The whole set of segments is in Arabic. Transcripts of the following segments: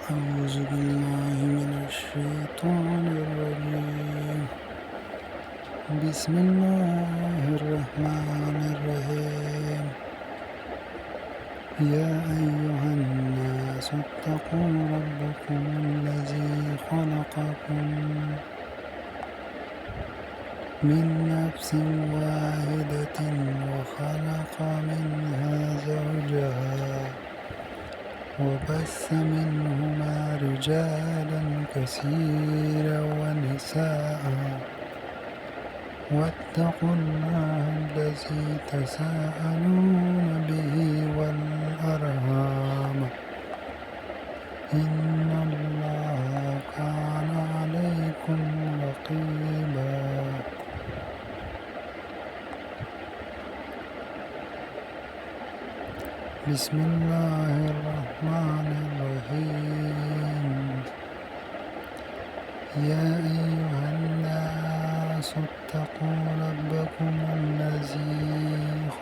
أعوذ بالله من الشيطان الرجيم. بسم الله الرحمن الرحيم. يا أيها الناس اتقوا ربكم الذي خلقكم من نفس واحدة وخلق منها زوجها وبث منهما رجالا كثيرا ونساء واتقوا الله الذي تساءلون به والأرحام إن الله كان عليكم رقيبا. بسم الله الرحمن الرحيم. يا أيها الناس اتقوا ربكم الذي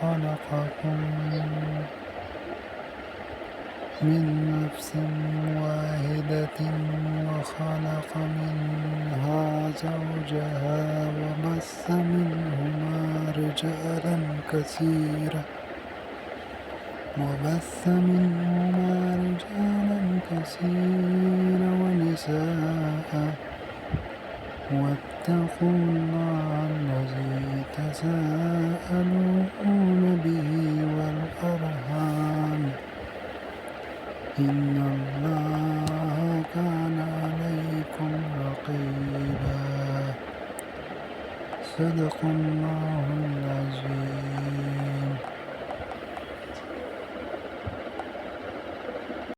خلقكم من نفس واحدة وخلق منها زوجها وبث منهما رجالا كثيرا ونساء واتقوا الله الذي تساءلون به والأرحام إن الله كان عليكم رقيبا. صدق الله العظيم.